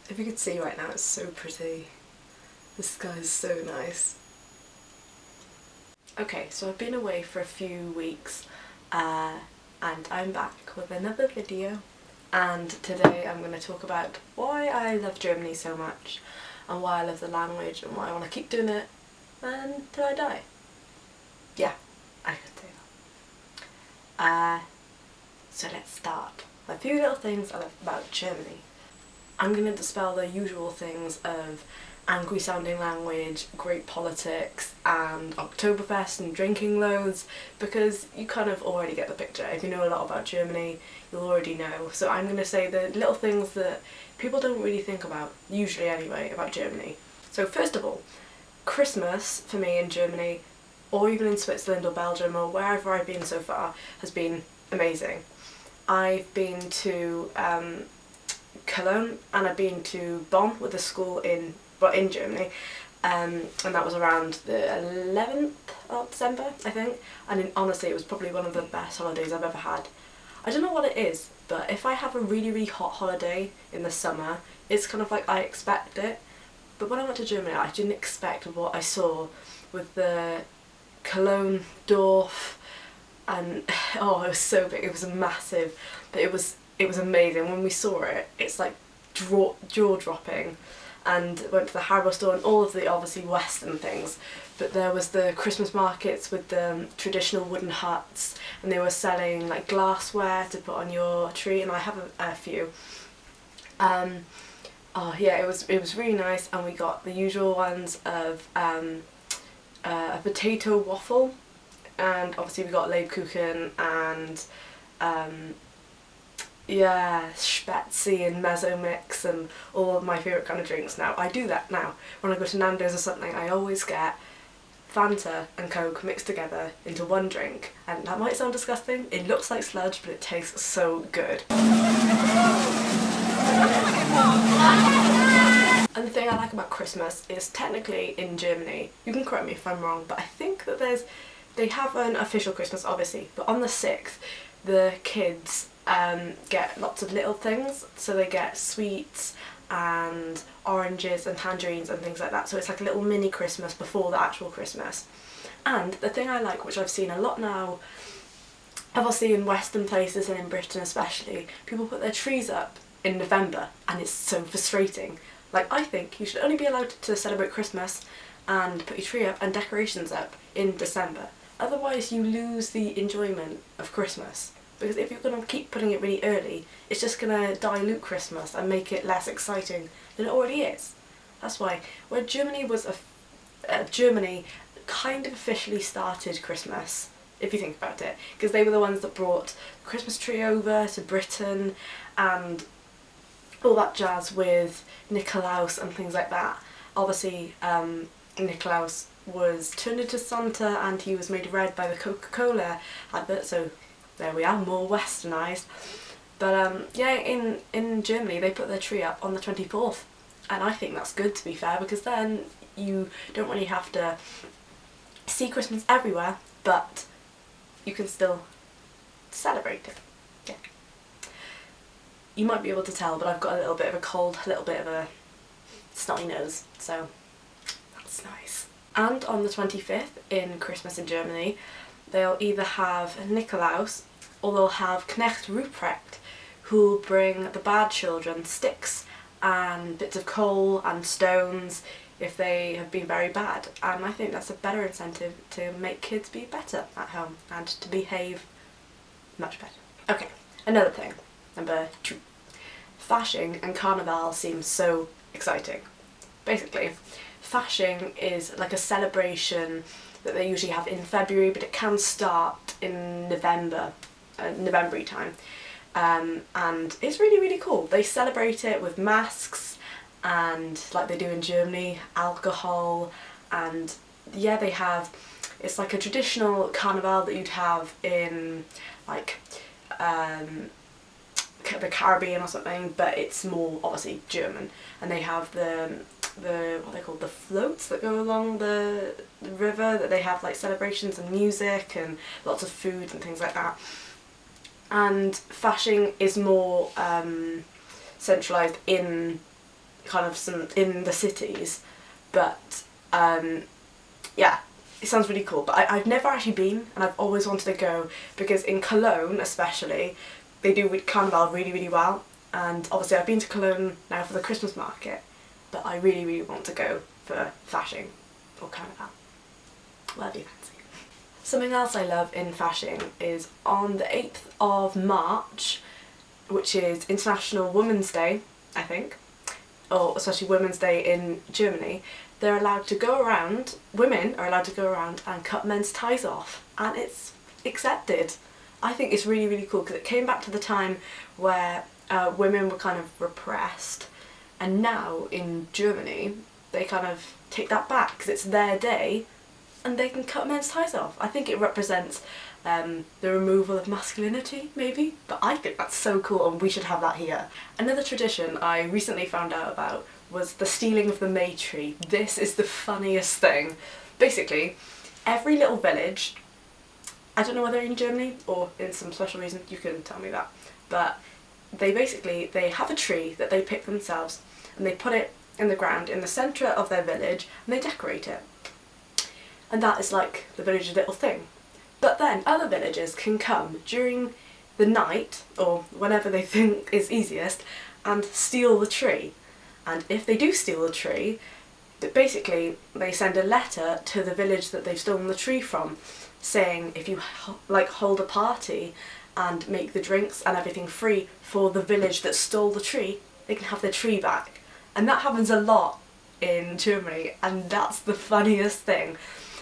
If you could see right now, it's so pretty. The sky is so nice. Okay, so I've been away for a few weeks and I'm back with another video, and today I'm going to talk about why I love Germany so much and why I love the language and why I want to keep doing it until I die. Yeah, I could say that. So let's start. A few little things I love about Germany. I'm going to dispel the usual things of angry sounding language, great politics and Oktoberfest and drinking loads, because you kind of already get the picture. If you know a lot about Germany, you'll already know. So I'm going to say the little things that people don't really think about, usually anyway, about Germany. So first of all, Christmas for me in Germany, or even in Switzerland or Belgium or wherever I've been so far, has been amazing. I've been to Cologne and I've been to Bonn with a school in Germany, and that was around the 11th of December, I think, and honestly it was probably one of the best holidays I've ever had. I don't know what it is, but if I have a really, really hot holiday in the summer, it's kind of like I expect it, but when I went to Germany I didn't expect what I saw with the Cologne Dorf, and oh, it was so big, it was massive, but it was amazing. When we saw it, it's like jaw-dropping, and went to the hardware store and all of the obviously Western things, but there was the Christmas markets with the traditional wooden huts, and they were selling like glassware to put on your tree, and I have a few. Oh yeah, it was really nice, and we got the usual ones of a potato waffle, and obviously we got Lebkuchen and yeah, Spätzle and mezzo mix and all of my favourite kind of drinks now. I do that now. When I go to Nando's or something, I always get Fanta and Coke mixed together into one drink. And that might sound disgusting, it looks like sludge, but it tastes so good. And the thing I like about Christmas is technically in Germany, you can correct me if I'm wrong, but I think that they have an official Christmas obviously, but on the 6th the kids get lots of little things, so they get sweets and oranges and tangerines and things like that, so it's like a little mini Christmas before the actual Christmas. And the thing I like, which I've seen a lot now, obviously in Western places and in Britain especially, people put their trees up in November, and it's so frustrating. Like, I think you should only be allowed to celebrate Christmas and put your tree up and decorations up in December, otherwise you lose the enjoyment of Christmas. Because if you're going to keep putting it really early, it's just going to dilute Christmas and make it less exciting than it already is. That's why, where Germany Germany kind of officially started Christmas, if you think about it, because they were the ones that brought the Christmas tree over to Britain and all that jazz with Nikolaus and things like that. Obviously, Nikolaus was turned into Santa and he was made red by the Coca-Cola advert, so there we are, more westernised. But yeah, in Germany they put their tree up on the 24th, and I think that's good, to be fair, because then you don't really have to see Christmas everywhere, but you can still celebrate it. Yeah. You might be able to tell, but I've got a little bit of a cold, a little bit of a snotty nose, so that's nice. And on the 25th, in Christmas in Germany, they'll either have Nikolaus or they'll have Knecht Ruprecht, who'll bring the bad children sticks and bits of coal and stones if they have been very bad. And I think that's a better incentive to make kids be better at home and to behave much better. Okay, another thing, number 2. Fasching and Carnival seem so exciting. Basically, Fasching is like a celebration that they usually have in February, but it can start in November, November-y time, and it's really, really cool. They celebrate it with masks and, like they do in Germany, alcohol, and yeah, they have, it's like a traditional carnival that you'd have in like the Caribbean or something, but it's more obviously German, and they have the what they call the floats that go along the river, that they have like celebrations and music and lots of food and things like that. And Fasching is more centralised in kind of some in the cities, but yeah, it sounds really cool. But I've never actually been, and I've always wanted to go, because in Cologne especially, they do Carnival really, really well. And obviously I've been to Cologne now for the Christmas market, but I really, really want to go for Fasching or Carnival, whatever you fancy. Something else I love in Fasching is on the 8th of March, which is International Women's Day, I think, or especially Women's Day in Germany. They're allowed to go around, women are allowed to go around and cut men's ties off, and it's accepted. I think it's really, really cool, because it came back to the time where women were kind of repressed, and now in Germany they kind of take that back because it's their day and they can cut men's ties off. I think it represents the removal of masculinity, maybe, but I think that's so cool and we should have that here. Another tradition I recently found out about was the stealing of the May tree. This is the funniest thing. Basically, every little village, I don't know whether in Germany or in some special reason, you can tell me that, but they have a tree that they pick themselves and they put it in the ground in the centre of their village and they decorate it. And that is like the village's little thing. But then other villagers can come during the night, or whenever they think is easiest, and steal the tree. And if they do steal the tree, basically they send a letter to the village that they've stolen the tree from, saying if you like hold a party and make the drinks and everything free for the village that stole the tree, they can have their tree back. And that happens a lot in Germany, and that's the funniest thing.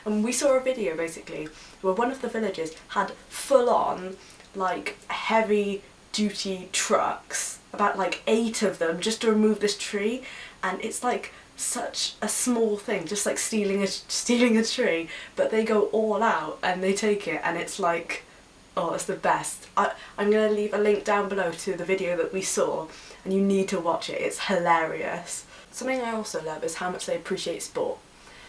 And we saw a video basically where one of the villagers had full on like heavy duty trucks, about like 8 of them, just to remove this tree, and it's like such a small thing, just like stealing a tree, but they go all out and they take it, and it's like, oh, it's the best. I'm going to leave a link down below to the video that we saw, and you need to watch it, it's hilarious. Something I also love is how much they appreciate sport.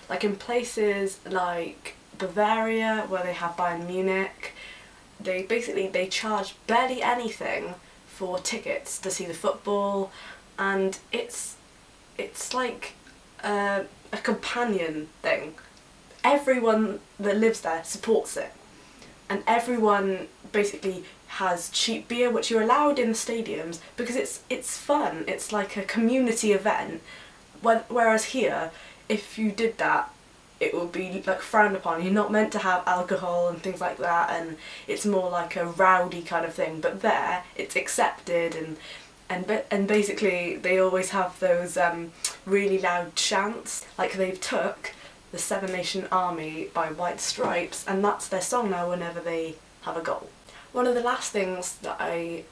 Like in places like Bavaria, where they have Bayern Munich, they charge barely anything for tickets to see the football, and it's like a companion thing. Everyone that lives there supports it, and everyone basically has cheap beer, which you're allowed in the stadiums because it's fun. It's like a community event. Whereas here, if you did that, it would be like frowned upon. You're not meant to have alcohol and things like that, and it's more like a rowdy kind of thing. But there, it's accepted, and basically they always have those really loud chants. Like they've took the Seven Nation Army by White Stripes, and that's their song now whenever they have a goal. One of the last things that I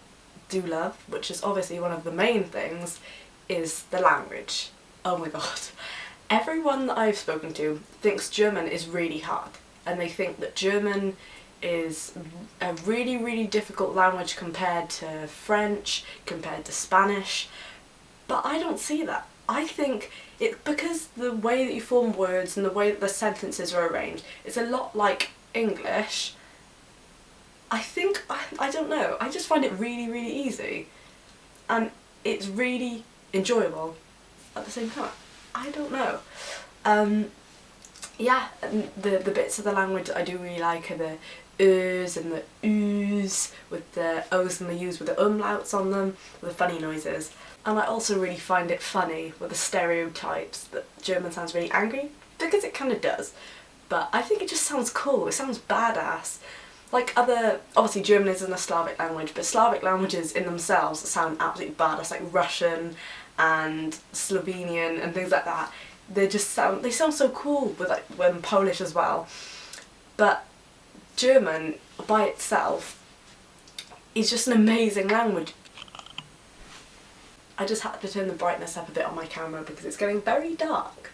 do love, which is obviously one of the main things, is the language. Oh my god. Everyone that I've spoken to thinks German is really hard, and they think that German is a really, really difficult language compared to French, compared to Spanish, but I don't see that. I think because the way that you form words and the way that the sentences are arranged, it's a lot like English. I don't know, I just find it really, really easy, and it's really enjoyable at the same time. I don't know. Yeah, and the bits of the language that I do really like are the Ös and the Üs, with the O's and the U's with the umlauts on them, with the funny noises. And I also really find it funny with the stereotypes that German sounds really angry, because it kind of does. But I think it just sounds cool, it sounds badass. Like obviously German isn't a Slavic language, but Slavic languages in themselves sound absolutely badass, like Russian and Slovenian and things like that. They sound so cool, with like when Polish as well. But German by itself is just an amazing language. I just had to turn the brightness up a bit on my camera because it's getting very dark.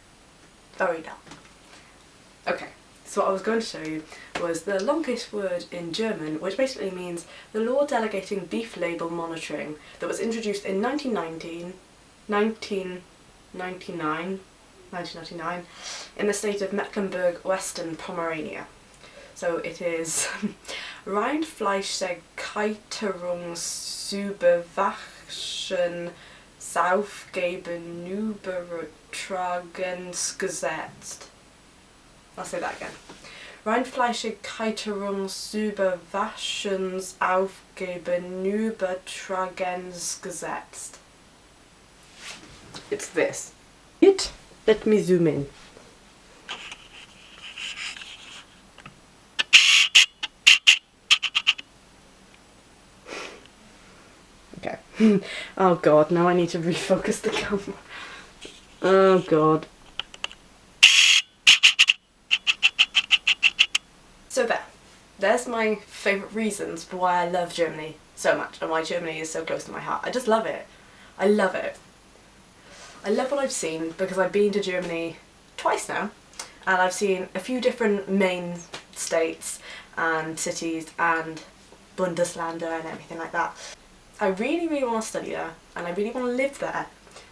Very dark. Okay, so what I was going to show you was the longest word in German, which basically means the law delegating beef label monitoring, that was introduced in 1999 in the state of Mecklenburg-Western Pomerania. So it is Rindfleischverkeiterungsüberwachung Saufgeben übertragen gesetzt. I'll say that again. Reinfleischigkeiterungsüberwaschens aufgeben übertragens gesetzt. It's this. Let me zoom in. Okay. Oh god, now I need to refocus the camera. Oh god. So there's my favourite reasons for why I love Germany so much and why Germany is so close to my heart. I just love it. I love it. I love what I've seen because I've been to Germany twice now, and I've seen a few different main states and cities and Bundesländer and everything like that. I really, really want to study there, and I really want to live there,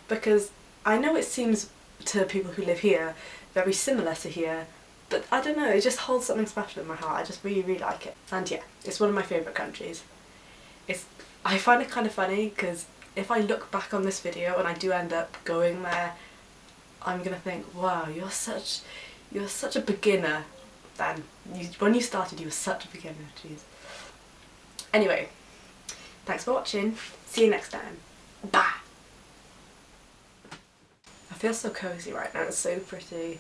because I know it seems to people who live here very similar to here, but I don't know, it just holds something special in my heart. I just really, really like it. And yeah, it's one of my favourite countries. I find it kind of funny because if I look back on this video and I do end up going there, I'm gonna think, wow, you're such a beginner then. When you started, you were such a beginner, jeez. Anyway, thanks for watching. See you next time. Bye! I feel so cozy right now, it's so pretty.